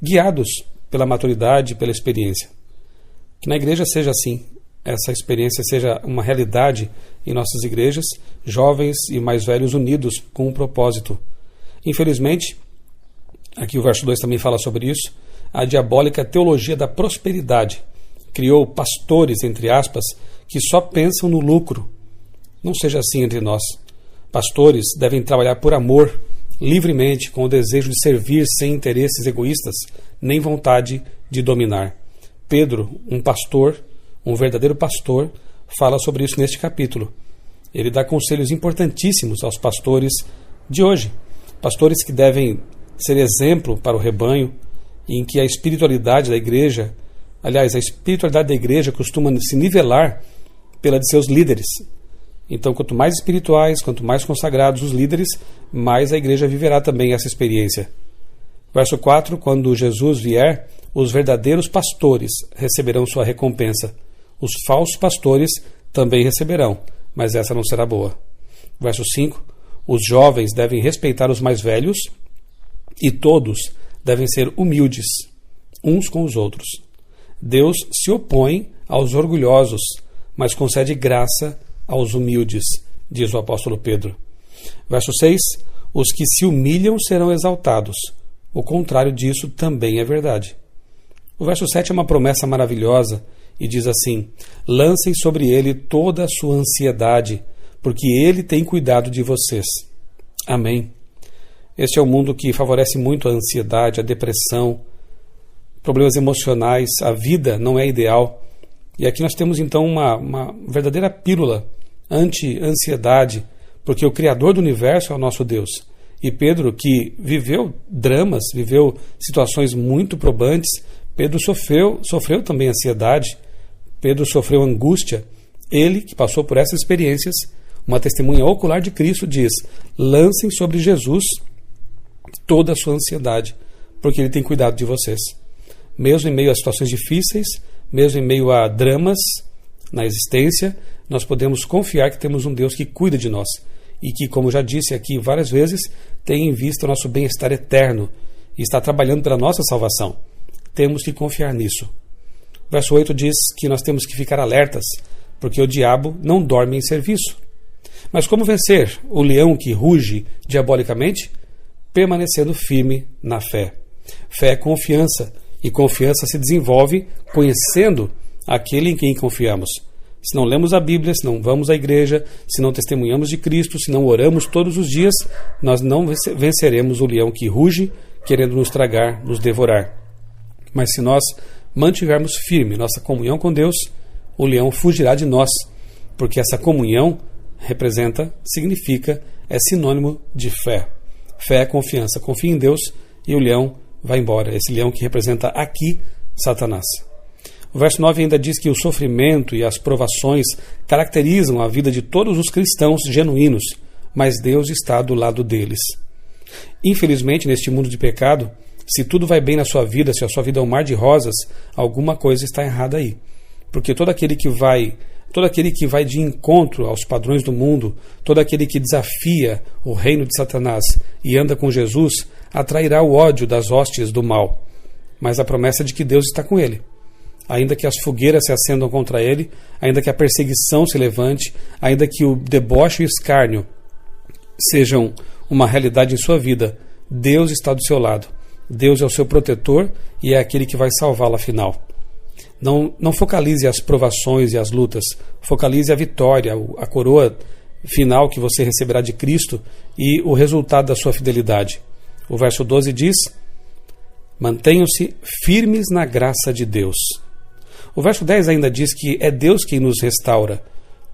guiados pela maturidade, pela experiência. Que na igreja seja assim, essa experiência seja uma realidade em nossas igrejas, jovens e mais velhos unidos com um propósito. Infelizmente, aqui o verso 2 também fala sobre isso, a diabólica teologia da prosperidade criou pastores, entre aspas, que só pensam no lucro. Não seja assim entre nós. Pastores devem trabalhar por amor, livremente, com o desejo de servir sem interesses egoístas, nem vontade de dominar. Pedro, um pastor, um verdadeiro pastor, fala sobre isso neste capítulo. Ele dá conselhos importantíssimos aos pastores de hoje. Pastores que devem ser exemplo para o rebanho, em que a espiritualidade da igreja, aliás, a espiritualidade da igreja costuma se nivelar pela de seus líderes. Então, quanto mais espirituais, quanto mais consagrados os líderes, mais a igreja viverá também essa experiência. Verso 4, quando Jesus vier, os verdadeiros pastores receberão sua recompensa. Os falsos pastores também receberão, mas essa não será boa. Verso 5, os jovens devem respeitar os mais velhos e todos devem ser humildes uns com os outros. Deus se opõe aos orgulhosos, mas concede graça aos humildes, diz o apóstolo Pedro. Verso 6, os que se humilham serão exaltados. O contrário disso também é verdade. O verso 7 é uma promessa maravilhosa e diz assim: lancem sobre ele toda a sua ansiedade, porque ele tem cuidado de vocês. Amém. Este é um mundo que favorece muito a ansiedade, a depressão, problemas emocionais, a vida não é ideal. E aqui nós temos então uma verdadeira pílula anti-ansiedade, porque o Criador do universo é o nosso Deus. E Pedro, que viveu dramas, viveu situações muito probantes, Pedro sofreu também ansiedade, Pedro sofreu angústia. Ele, que passou por essas experiências, uma testemunha ocular de Cristo, diz: lancem sobre Jesus toda a sua ansiedade, porque Ele tem cuidado de vocês. Mesmo em meio a situações difíceis, mesmo em meio a dramas na existência, nós podemos confiar que temos um Deus que cuida de nós e que, como já disse aqui várias vezes, tem em vista o nosso bem-estar eterno e está trabalhando pela nossa salvação. Temos que confiar nisso. Verso 8 diz que nós temos que ficar alertas, porque o diabo não dorme em serviço. Mas como vencer o leão que ruge diabolicamente? Permanecendo firme na fé. Fé é confiança, e confiança se desenvolve conhecendo aquele em quem confiamos. Se não lemos a Bíblia, se não vamos à igreja, se não testemunhamos de Cristo, se não oramos todos os dias, nós não venceremos o leão que ruge, querendo nos tragar, nos devorar. Mas se nós mantivermos firme nossa comunhão com Deus, o leão fugirá de nós, porque essa comunhão significa, é sinônimo de fé. Fé é confiança. Confia em Deus e o leão vai embora. Esse leão que representa aqui Satanás. O verso 9 ainda diz que o sofrimento e as provações caracterizam a vida de todos os cristãos genuínos, mas Deus está do lado deles. Infelizmente, neste mundo de pecado, se tudo vai bem na sua vida, se a sua vida é um mar de rosas, alguma coisa está errada aí. Porque todo aquele que vai de encontro aos padrões do mundo, todo aquele que desafia o reino de Satanás e anda com Jesus, atrairá o ódio das hostes do mal. Mas a promessa é de que Deus está com ele. Ainda que as fogueiras se acendam contra ele, ainda que a perseguição se levante, ainda que o deboche e o escárnio sejam uma realidade em sua vida, Deus está do seu lado. Deus é o seu protetor e é aquele que vai salvá-lo afinal. Não focalize as provações e as lutas, focalize a vitória, a coroa final que você receberá de Cristo e o resultado da sua fidelidade. O verso 12 diz: mantenham-se firmes na graça de Deus. O verso 10 ainda diz que é Deus quem nos restaura,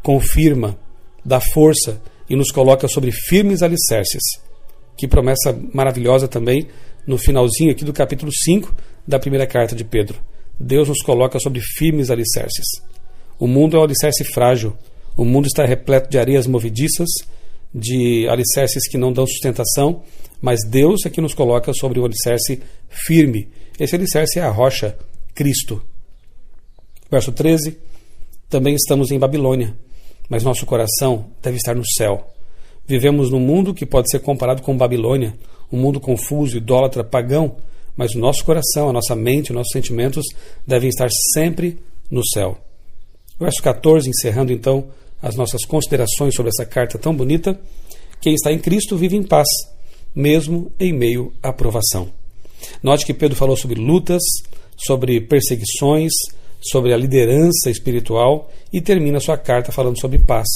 confirma, dá força e nos coloca sobre firmes alicerces. Que promessa maravilhosa também no finalzinho aqui do capítulo 5 da primeira carta de Pedro. Deus nos coloca sobre firmes alicerces. O mundo é um alicerce frágil. O mundo está repleto de areias movediças, de alicerces que não dão sustentação, mas Deus é que nos coloca sobre um alicerce firme. Esse alicerce é a rocha, Cristo. Verso 13, também estamos em Babilônia, mas nosso coração deve estar no céu. Vivemos num mundo que pode ser comparado com Babilônia, um mundo confuso, idólatra, pagão, mas o nosso coração, a nossa mente, os nossos sentimentos devem estar sempre no céu. Verso 14, encerrando então as nossas considerações sobre essa carta tão bonita: quem está em Cristo vive em paz, mesmo em meio à provação. Note que Pedro falou sobre lutas, sobre perseguições, sobre a liderança espiritual e termina sua carta falando sobre paz.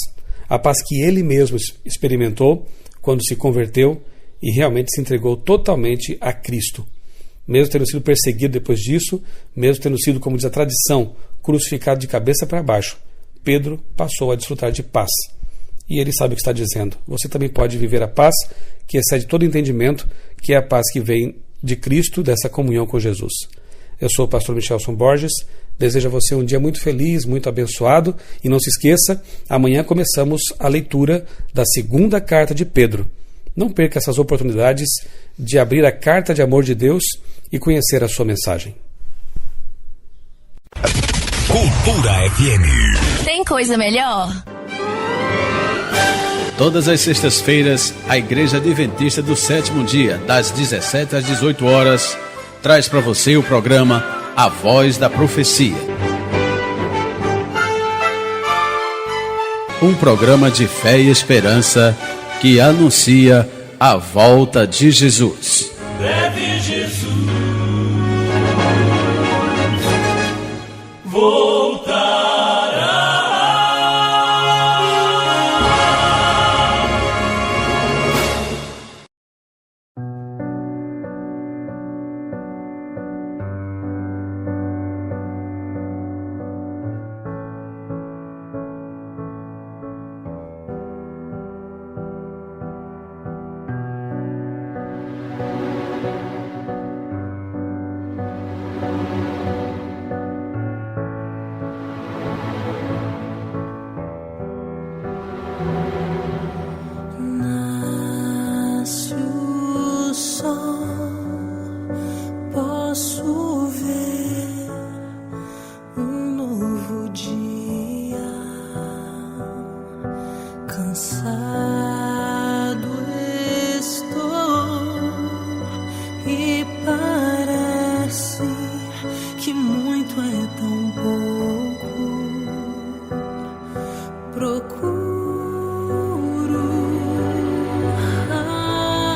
A paz que ele mesmo experimentou quando se converteu e realmente se entregou totalmente a Cristo. Mesmo tendo sido perseguido depois disso, mesmo tendo sido, como diz a tradição, crucificado de cabeça para baixo, Pedro passou a desfrutar de paz. E ele sabe o que está dizendo. Você também pode viver a paz que excede todo entendimento, que é a paz que vem de Cristo, dessa comunhão com Jesus. Eu sou o pastor Michelson Borges, desejo a você um dia muito feliz, muito abençoado, e não se esqueça, amanhã começamos a leitura da segunda carta de Pedro. Não perca essas oportunidades de abrir a carta de amor de Deus e conhecer a sua mensagem. Cultura FM. Tem coisa melhor? Todas as sextas-feiras, a Igreja Adventista do Sétimo Dia, das 17 às 18 horas, traz para você o programa A Voz da Profecia. Um programa de fé e esperança que anuncia a volta de Jesus. Deve Jesus voltará. Nasce o sol, posso ver um novo dia. Cansado estou e parece que muito é tão pouco. Procuro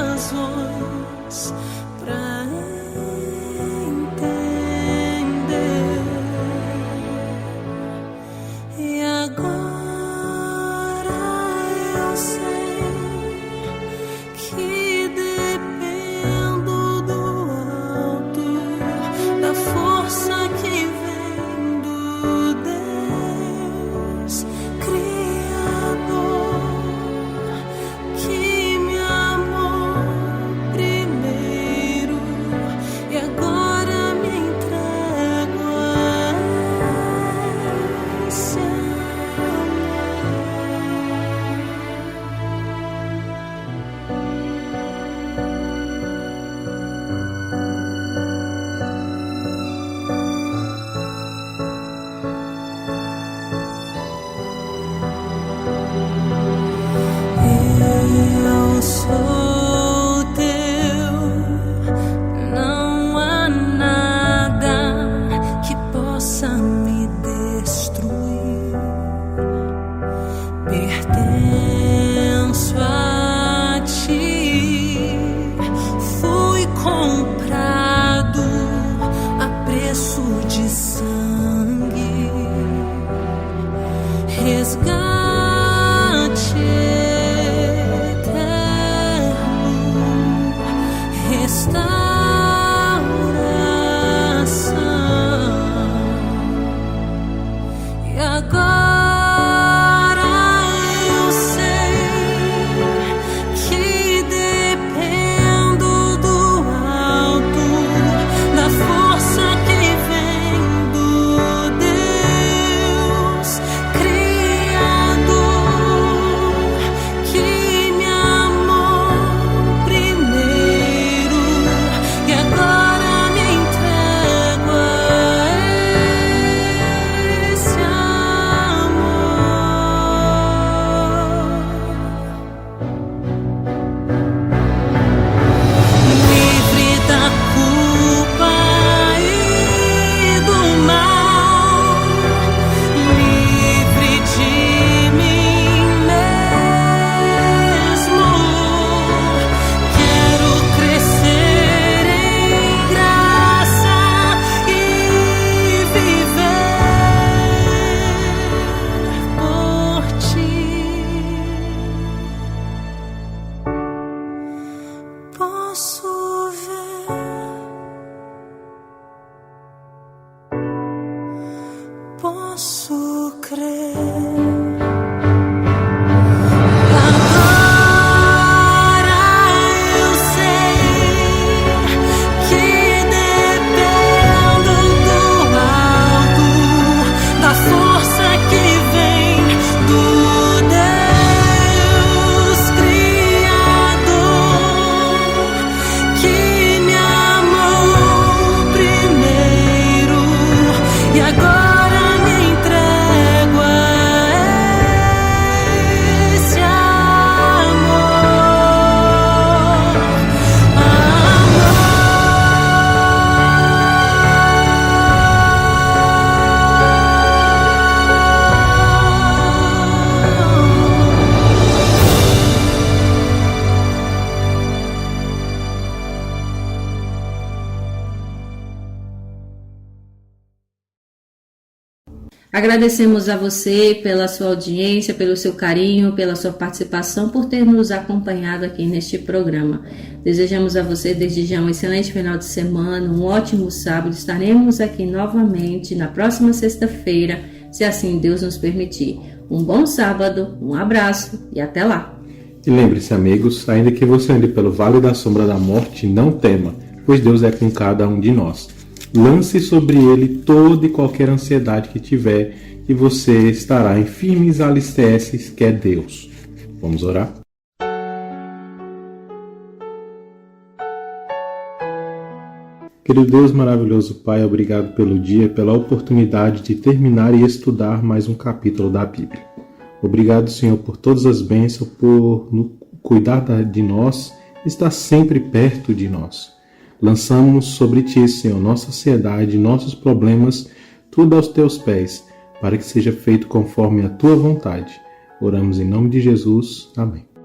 razões pra entender. E agora eu sei que dependo do alto, da força que vem do Deus Criador, que me amou primeiro e agora me entrego a esse amor. Eu sou teu, não há nada que possa me destruir. Pertenço a ti, fui comprado a preço de sangue. Resgate eterno, restauração. E agora eu sei que dependo do alto, da força que vem do Deus Criador, que me amou primeiro e agora me entrego a esse amor. Livre da culpa e do mal, livre de mim mesmo. Quero crescer em graça e viver por ti. Posso ver, posso crer. Agora eu sei que dependo do alto, da força que vem do Deus Criador, que me amou primeiro e agora me entrego a Agradecemos a você pela sua audiência, pelo seu carinho, pela sua participação, por ter nos acompanhado aqui neste programa. Desejamos a você desde já um excelente final de semana, um ótimo sábado. Estaremos aqui novamente na próxima sexta-feira, se assim Deus nos permitir. Um bom sábado, um abraço e até lá. E lembre-se, amigos, ainda que você ande pelo vale da sombra da morte, não tema, pois Deus é com cada um de nós. Lance sobre ele toda e qualquer ansiedade que tiver, e você estará em firmes alicerces, que é Deus. Vamos orar? Querido Deus, maravilhoso Pai, obrigado pelo dia, pela oportunidade de terminar e estudar mais um capítulo da Bíblia. Obrigado, Senhor, por todas as bênçãos, por cuidar de nós, estar sempre perto de nós. Lançamos sobre Ti, Senhor, nossa ansiedade, nossos problemas, tudo aos Teus pés, para que seja feito conforme a Tua vontade. Oramos em nome de Jesus. Amém.